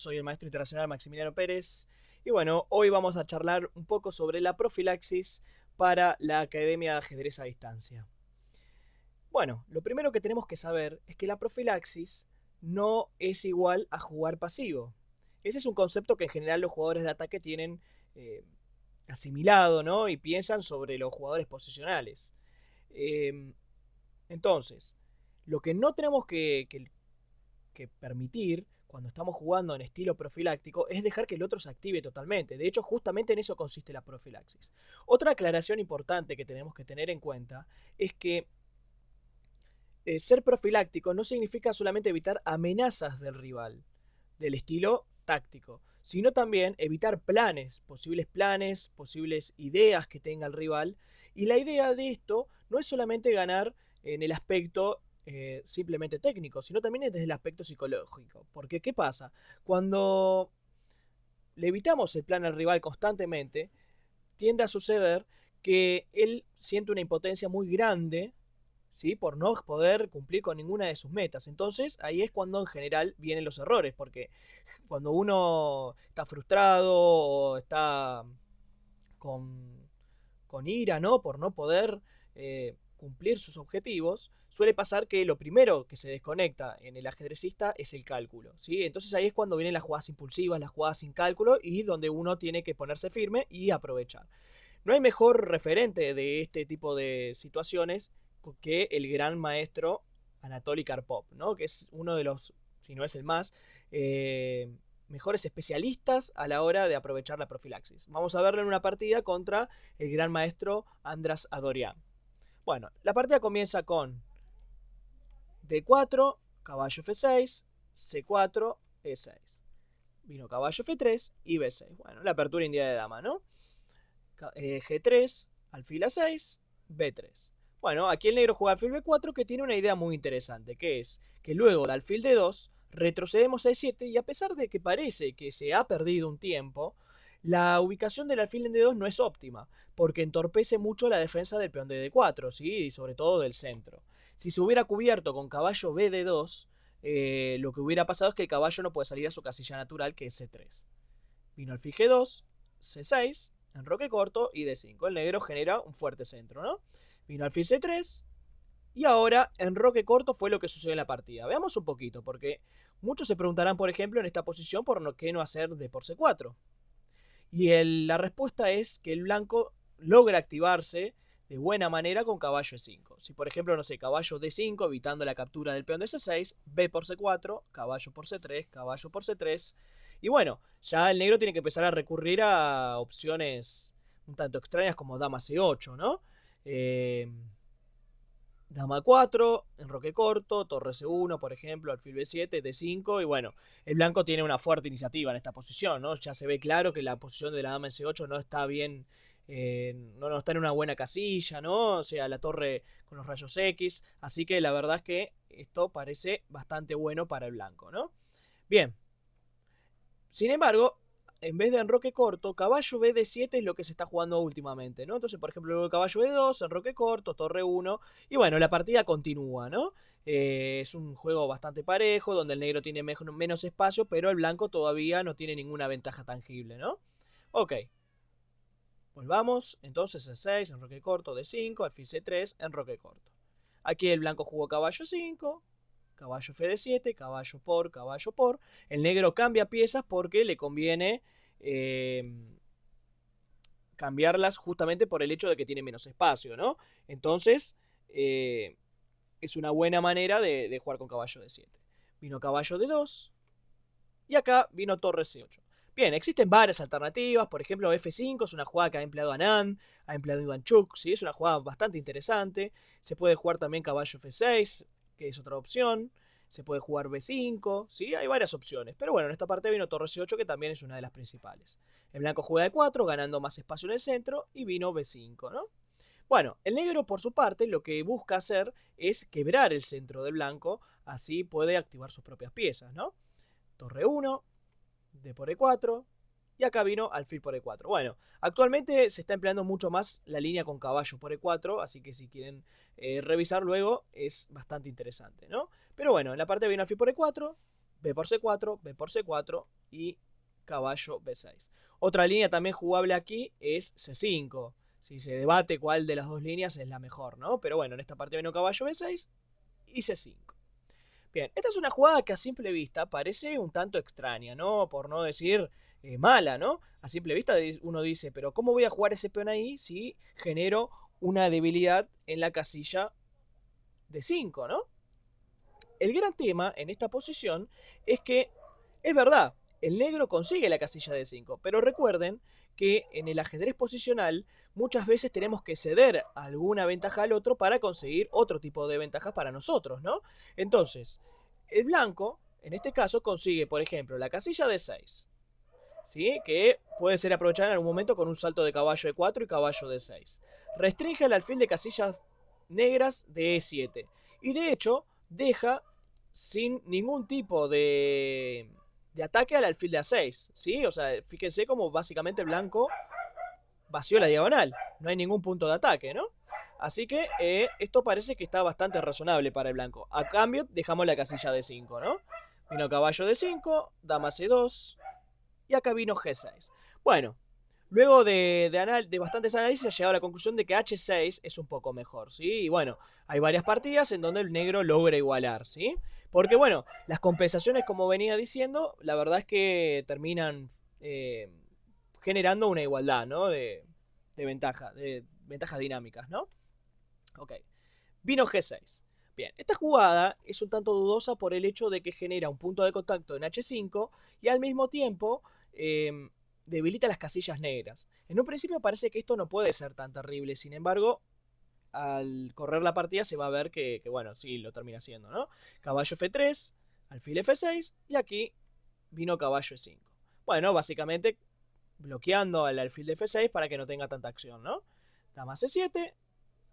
soy el maestro internacional Maximiliano Pérez y bueno, hoy vamos a charlar un poco sobre la profilaxis para la Academia de Ajedrez a Distancia. Bueno, lo primero que tenemos que saber es que la profilaxis no es igual a jugar pasivo. Ese es un concepto que en general los jugadores de ataque tienen asimilado, ¿no? Y piensan sobre los jugadores posicionales. Eh, entonces, lo que no tenemos que permitir cuando estamos jugando en estilo profiláctico es dejar que el otro se active totalmente. De hecho, justamente en eso consiste la profilaxis. Otra aclaración importante que tenemos que tener en cuenta es que ser profiláctico no significa solamente evitar amenazas del rival, del estilo táctico, sino también evitar planes, posibles ideas que tenga el rival. Y la idea de esto no es solamente ganar en el aspecto simplemente técnico, sino también desde el aspecto psicológico. Porque, ¿qué pasa? Cuando le evitamos el plan al rival constantemente, tiende a suceder que él siente una impotencia muy grande, ¿sí? Por no poder cumplir con ninguna de sus metas. Entonces ahí es cuando en general vienen los errores, porque cuando uno está frustrado o está con, con ira, ¿no? Por no poder cumplir sus objetivos, suele pasar que lo primero que se desconecta en el ajedrecista es el cálculo, ¿sí? Entonces ahí es cuando vienen las jugadas impulsivas, las jugadas sin cálculo y donde uno tiene que ponerse firme y aprovechar. No hay mejor referente de este tipo de situaciones que el gran maestro Anatoly Karpov, ¿no? Que es uno de los, si no es el más, mejores especialistas a la hora de aprovechar la profilaxis. Vamos a verlo en una partida contra el gran maestro Andras Adorian. Bueno, la partida comienza con D4, caballo F6, C4, E6. Vino caballo F3 y B6. Bueno, la apertura india de dama, ¿no? G3, alfil A6, B3. Bueno, aquí el negro juega alfil B4 que tiene una idea muy interesante, que es que luego de alfil D2 retrocedemos a E7 y a pesar de que parece que se ha perdido un tiempo, la ubicación del alfil en D2 no es óptima, porque entorpece mucho la defensa del peón de D4, ¿sí? Y sobre todo del centro. Si se hubiera cubierto con caballo B D2, lo que hubiera pasado es que el caballo no puede salir a su casilla natural, que es C3. Vino alfil G2, C6, enroque corto y D5. El negro genera un fuerte centro, ¿no? Vino alfil C3 y ahora enroque corto fue lo que sucedió en la partida. Veamos un poquito, porque muchos se preguntarán, por ejemplo, en esta posición, por qué no hacer D por C4. Y la respuesta es que el blanco logra activarse de buena manera con caballo E5. Si por ejemplo, no sé, caballo D5, evitando la captura del peón de C6, B por C4, caballo por C3, caballo por C3. Y bueno, ya el negro tiene que empezar a recurrir a opciones un tanto extrañas como dama C8, ¿no? Dama 4, enroque corto, torre C1, por ejemplo, alfil B7, D5, y bueno, el blanco tiene una fuerte iniciativa en esta posición, ¿no? Ya se ve claro que la posición de la dama en C8 no está bien, no está en una buena casilla, ¿no? O sea, la torre con los rayos X, así que la verdad es que esto parece bastante bueno para el blanco, ¿no? Bien, sin embargo, en vez de enroque corto, caballo B7 es lo que se está jugando últimamente, ¿no? Entonces, por ejemplo, luego caballo D2, enroque corto, torre 1, y bueno, la partida continúa, ¿no? Es un juego bastante parejo, donde el negro tiene menos espacio, pero el blanco todavía no tiene ninguna ventaja tangible, ¿no? Ok, volvamos, entonces C6, enroque corto, D5, alfil C3, enroque corto. Aquí el blanco jugó caballo 5, caballo F7, caballo por. El negro cambia piezas porque le conviene cambiarlas justamente por el hecho de que tiene menos espacio, ¿no? Entonces, es una buena manera de jugar con caballo D7. Vino caballo D2 y acá vino torre C8. Bien, existen varias alternativas, por ejemplo F5 es una jugada que ha empleado Anand, ha empleado Ivanchuk, ¿sí? Es una jugada bastante interesante. Se puede jugar también caballo F6, que es otra opción. Se puede jugar B5, ¿sí? Hay varias opciones. Pero bueno, en esta parte vino torre C8, que también es una de las principales. El blanco juega D4, ganando más espacio en el centro, y vino B5, ¿no? Bueno, el negro por su parte lo que busca hacer es quebrar el centro del blanco, así puede activar sus propias piezas, ¿no? Torre 1, D por E4, y acá vino alfil por E4. Bueno, actualmente se está empleando mucho más la línea con caballo por E4, así que si quieren revisar luego es bastante interesante, ¿no? Pero bueno, en la parte vino alfil por E4, B por C4, B por C4, y caballo B6. Otra línea también jugable aquí es C5. Si se debate cuál de las dos líneas es la mejor, ¿no? Pero bueno, en esta partida vino caballo B6 y C5. Bien, esta es una jugada que a simple vista parece un tanto extraña, ¿no? Por no decir mala, ¿no? A simple vista uno dice, pero ¿cómo voy a jugar ese peón ahí si genero una debilidad en la casilla de 5, ¿no? El gran tema en esta posición es que, es verdad, el negro consigue la casilla de 5, pero recuerden que en el ajedrez posicional muchas veces tenemos que ceder alguna ventaja al otro para conseguir otro tipo de ventajas para nosotros, ¿no? Entonces, el blanco, en este caso, consigue, por ejemplo, la casilla de 6, ¿sí? Que puede ser aprovechada en algún momento con un salto de caballo de 4 y caballo de 6. Restringe el alfil de casillas negras de E7. Y de hecho, deja sin ningún tipo de ataque al alfil de A6, ¿sí? O sea, fíjense cómo básicamente el blanco vació la diagonal. No hay ningún punto de ataque, ¿no? Así que esto parece que está bastante razonable para el blanco. A cambio, dejamos la casilla de 5, ¿no? Vino caballo de 5, dama C2 y acá vino G6. Bueno, luego de bastantes análisis ha llegado a la conclusión de que H6 es un poco mejor, ¿sí? Y bueno, hay varias partidas en donde el negro logra igualar, ¿sí? Porque bueno, las compensaciones, como venía diciendo, la verdad es que terminan generando una igualdad, ¿no? De ventajas dinámicas, ¿no? Ok. Vino G6. Bien, esta jugada es un tanto dudosa por el hecho de que genera un punto de contacto en H5 y al mismo tiempo debilita las casillas negras. En un principio parece que esto no puede ser tan terrible, sin embargo, al correr la partida se va a ver que bueno, sí, lo termina haciendo, ¿no? Caballo F3, alfil F6 y aquí vino caballo E5. Bueno, básicamente bloqueando al alfil de F6 para que no tenga tanta acción, ¿no? Dama C7,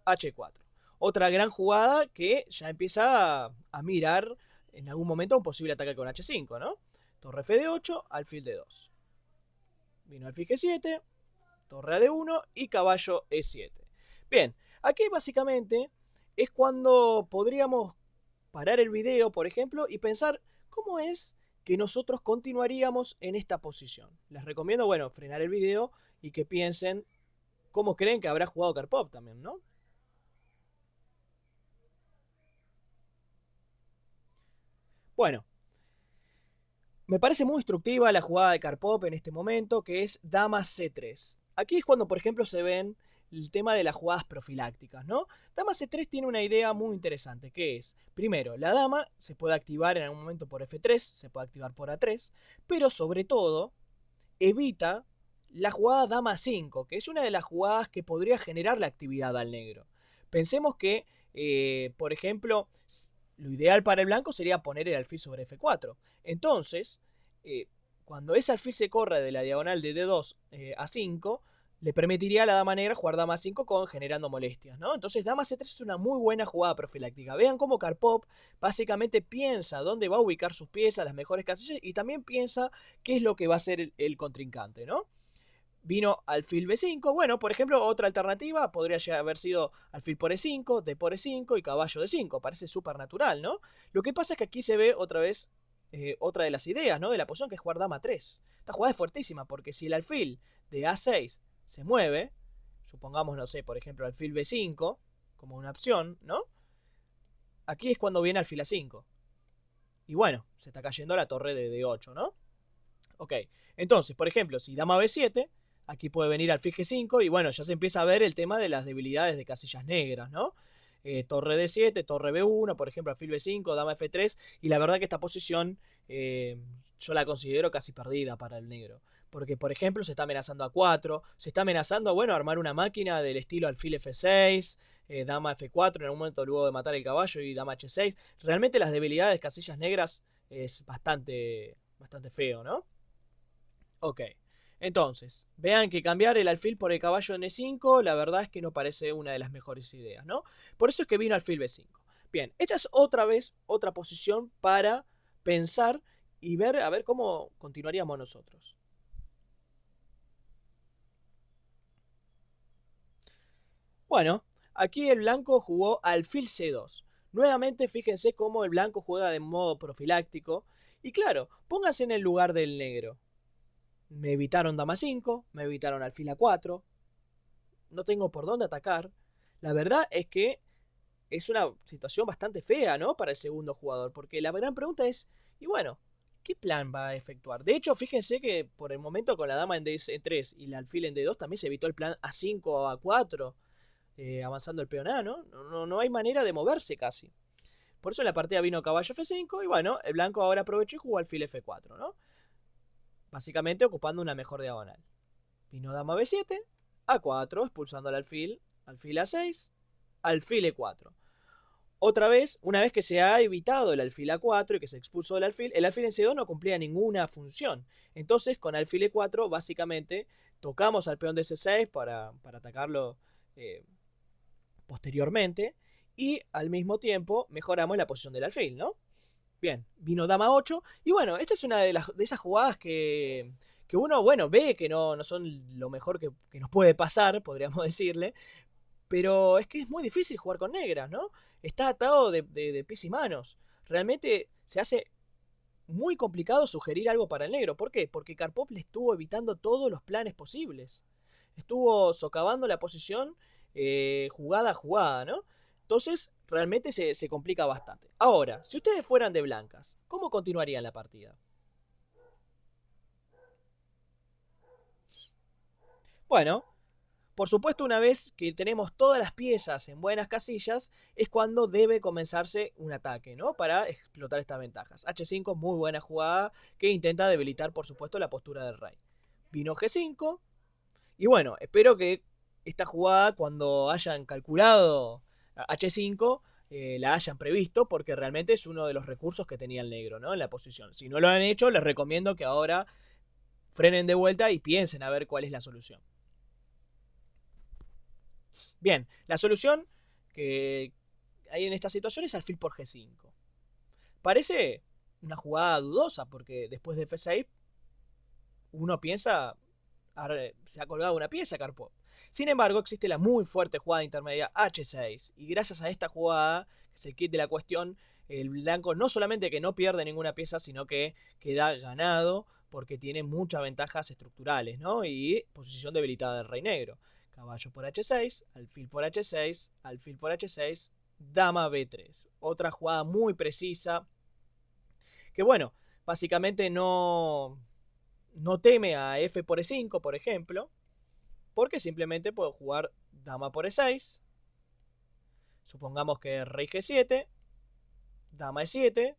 H4. Otra gran jugada que ya empieza a mirar en algún momento un posible ataque con H5, ¿no? Torre F de 8, alfil de 2. Vino alfil G7, torre A de 1 y caballo E7. Bien, aquí básicamente es cuando podríamos parar el video, por ejemplo, y pensar cómo es que nosotros continuaríamos en esta posición. Les recomiendo, bueno, frenar el video y que piensen cómo creen que habrá jugado Karpov también, ¿no? Bueno, me parece muy instructiva la jugada de Karpov en este momento, que es dama C3. Aquí es cuando, por ejemplo, se ven el tema de las jugadas profilácticas, ¿no? Dama C3 tiene una idea muy interesante, que es, primero, la dama se puede activar en algún momento por F3, se puede activar por A3, pero sobre todo, evita la jugada dama 5, que es una de las jugadas que podría generar la actividad al negro. Pensemos que, por ejemplo, lo ideal para el blanco sería poner el alfil sobre F4. Entonces, cuando ese alfil se corre de la diagonal de D2 a 5, le permitiría a la dama negra jugar dama 5 con generando molestias, ¿no? Entonces dama C3 es una muy buena jugada profiláctica. Vean cómo Karpov básicamente piensa dónde va a ubicar sus piezas, las mejores casillas, y también piensa qué es lo que va a hacer el contrincante, ¿no? Vino alfil B5. Bueno, por ejemplo, otra alternativa podría haber sido alfil por E5, D por E5 y caballo D5. Parece súper natural, ¿no? Lo que pasa es que aquí se ve otra vez otra de las ideas, ¿no? De la posición, que es jugar dama 3. Esta jugada es fuertísima porque si el alfil de A6 se mueve, supongamos, no sé, por ejemplo, alfil B5 como una opción, ¿no? Aquí es cuando viene alfil A5. Y bueno, se está cayendo la torre de D8, ¿no? Ok, entonces, por ejemplo, si dama B7, aquí puede venir alfil G5 y bueno, ya se empieza a ver el tema de las debilidades de casillas negras, ¿no? Torre D7, torre B1, por ejemplo, alfil B5, dama F3, y la verdad que esta posición yo la considero casi perdida para el negro. Porque, por ejemplo, se está amenazando a 4, se está amenazando, bueno, armar una máquina del estilo alfil F6, dama F4, en algún momento luego de matar el caballo y dama H6. Realmente las debilidades de casillas negras es bastante feo, ¿no? Ok, entonces, vean que cambiar el alfil por el caballo en E5, la verdad es que no parece una de las mejores ideas, ¿no? Por eso es que vino alfil B5. Bien, esta es otra vez otra posición para pensar y ver a ver cómo continuaríamos nosotros. Bueno, aquí el blanco jugó alfil C2. Nuevamente fíjense cómo el blanco juega de modo profiláctico Y claro, pónganse en el lugar del negro. Me evitaron dama 5, me evitaron alfil a4, no tengo por dónde atacar. La verdad es que es una situación bastante fea, ¿no? Para el segundo jugador, porque la gran pregunta es, y bueno, ¿qué plan va a efectuar? De hecho, fíjense que por el momento con la dama en D3 y el alfil en D2 también se evitó el plan A5 o A4, avanzando el peón A, ¿no? No hay manera de moverse casi. Por eso en la partida vino caballo F5 y bueno, el blanco ahora aprovechó y jugó alfil F4, ¿no? Básicamente ocupando una mejor diagonal. Vino dama B7, A4, expulsando al alfil A6, alfil E4. Otra vez, una vez que se ha evitado el alfil A4 y que se expuso el alfil en C2 no cumplía ninguna función. Entonces, con alfil E4, básicamente, tocamos al peón de C6 para atacarlo posteriormente. Y al mismo tiempo, mejoramos la posición del alfil, ¿no? Bien, vino dama 8. Y bueno, esta es una de esas jugadas que uno, bueno, ve que no son lo mejor que nos puede pasar, podríamos decirle. Pero es que es muy difícil jugar con negras, ¿no? Está atado de pies y manos. Realmente se hace muy complicado sugerir algo para el negro. ¿Por qué? Porque Karpov le estuvo evitando todos los planes posibles. Estuvo socavando la posición jugada a jugada, ¿no? Entonces, realmente se complica bastante. Ahora, si ustedes fueran de blancas, ¿cómo continuarían la partida? Bueno, por supuesto, una vez que tenemos todas las piezas en buenas casillas, es cuando debe comenzarse un ataque, ¿no? Para explotar estas ventajas. H5, muy buena jugada, que intenta debilitar, por supuesto, la postura del rey. Vino G5, y bueno, espero que esta jugada, cuando hayan calculado H5, la hayan previsto, porque realmente es uno de los recursos que tenía el negro, ¿no? En la posición. Si no lo han hecho, les recomiendo que ahora frenen de vuelta y piensen a ver cuál es la solución. Bien, la solución que hay en esta situación es alfil por G5. Parece una jugada dudosa, porque después de F6 uno piensa, se ha colgado una pieza Karpov. Sin embargo, existe la muy fuerte jugada intermedia H6, y gracias a esta jugada, que es el kit de la cuestión, el blanco no solamente que no pierde ninguna pieza, sino que queda ganado, porque tiene muchas ventajas estructurales, ¿no? Y posición debilitada del rey negro. Caballo por H6, alfil por H6, alfil por H6, dama B3. Otra jugada muy precisa, que bueno, básicamente no teme a F por E5, por ejemplo, porque simplemente puedo jugar dama por E6, supongamos que rey G7, dama E7,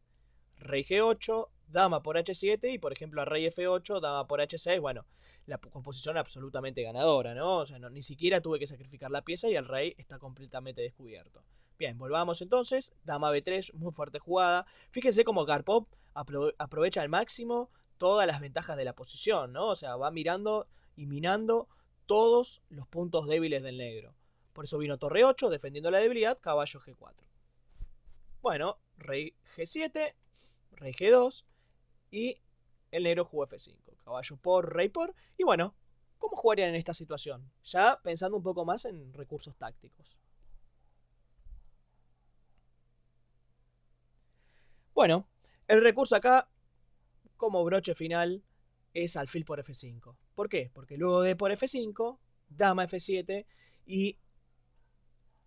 rey G8, dama por H7 y por ejemplo a rey F8, dama por H6, bueno, la composición absolutamente ganadora, ¿no? O sea, ni siquiera tuve que sacrificar la pieza y el rey está completamente descubierto. Bien, volvamos entonces, dama B3, muy fuerte jugada. Fíjense cómo Karpov aprovecha al máximo todas las ventajas de la posición, ¿no? O sea, va mirando y minando todos los puntos débiles del negro. Por eso vino torre 8, defendiendo la debilidad, caballo G4. Bueno, rey G7, rey G2 y el negro jugó F5. Caballo por, rey por. Y bueno, ¿cómo jugarían en esta situación? Ya pensando un poco más en recursos tácticos. Bueno, el recurso acá, como broche final, es alfil por F5. ¿Por qué? Porque luego de por F5, dama F7 y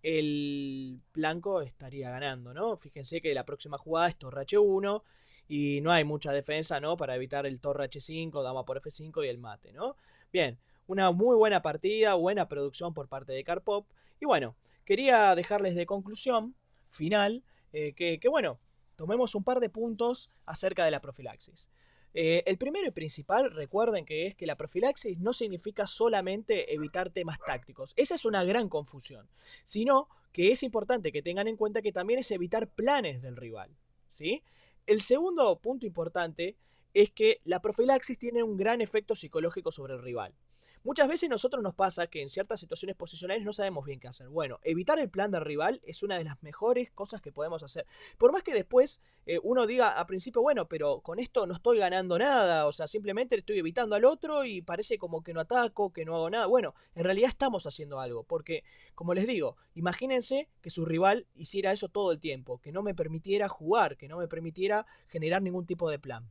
el blanco estaría ganando, ¿no? Fíjense que la próxima jugada es torre H1 y no hay mucha defensa, ¿no? Para evitar el torre H5, dama por F5 y el mate, ¿no? Bien, una muy buena partida, buena producción por parte de Karpov. Y bueno, quería dejarles de conclusión final que bueno, tomemos un par de puntos acerca de la profilaxis. El primero y principal, recuerden que es que la profilaxis no significa solamente evitar temas tácticos. Esa es una gran confusión. Sino que es importante que tengan en cuenta que también es evitar planes del rival, ¿sí? El segundo punto importante es que la profilaxis tiene un gran efecto psicológico sobre el rival. Muchas veces nosotros nos pasa que en ciertas situaciones posicionales no sabemos bien qué hacer. Bueno, evitar el plan del rival es una de las mejores cosas que podemos hacer. Por más que después uno diga a principio, bueno, pero con esto no estoy ganando nada, o sea, simplemente estoy evitando al otro y parece como que no ataco, que no hago nada. Bueno, en realidad estamos haciendo algo, porque, como les digo, imagínense que su rival hiciera eso todo el tiempo, que no me permitiera jugar, que no me permitiera generar ningún tipo de plan.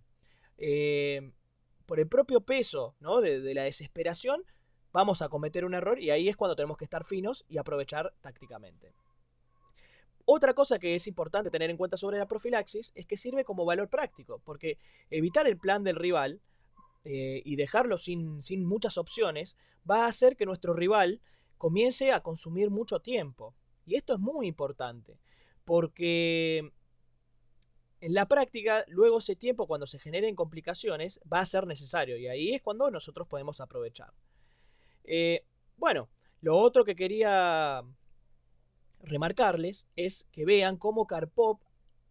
Por el propio peso, ¿no? de la desesperación, vamos a cometer un error y ahí es cuando tenemos que estar finos y aprovechar tácticamente. Otra cosa que es importante tener en cuenta sobre la profilaxis es que sirve como valor práctico, porque evitar el plan del rival y dejarlo sin muchas opciones va a hacer que nuestro rival comience a consumir mucho tiempo. Y esto es muy importante, porque en la práctica, luego ese tiempo, cuando se generen complicaciones, va a ser necesario y ahí es cuando nosotros podemos aprovechar. Bueno, lo otro que quería remarcarles es que vean cómo Karpov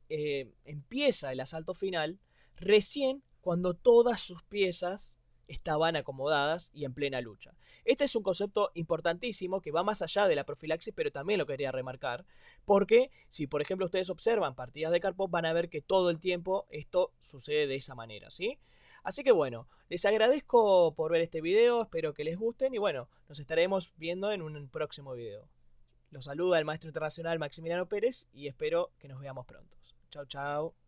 empieza el asalto final recién cuando todas sus piezas estaban acomodadas y en plena lucha. Este es un concepto importantísimo que va más allá de la profilaxis, pero también lo quería remarcar, porque si por ejemplo ustedes observan partidas de Karpov van a ver que todo el tiempo esto sucede de esa manera, ¿sí? Así que bueno, les agradezco por ver este video, espero que les gusten y bueno, nos estaremos viendo en un próximo video. Los saluda el maestro internacional Maximiliano Pérez y espero que nos veamos pronto. Chau, chau.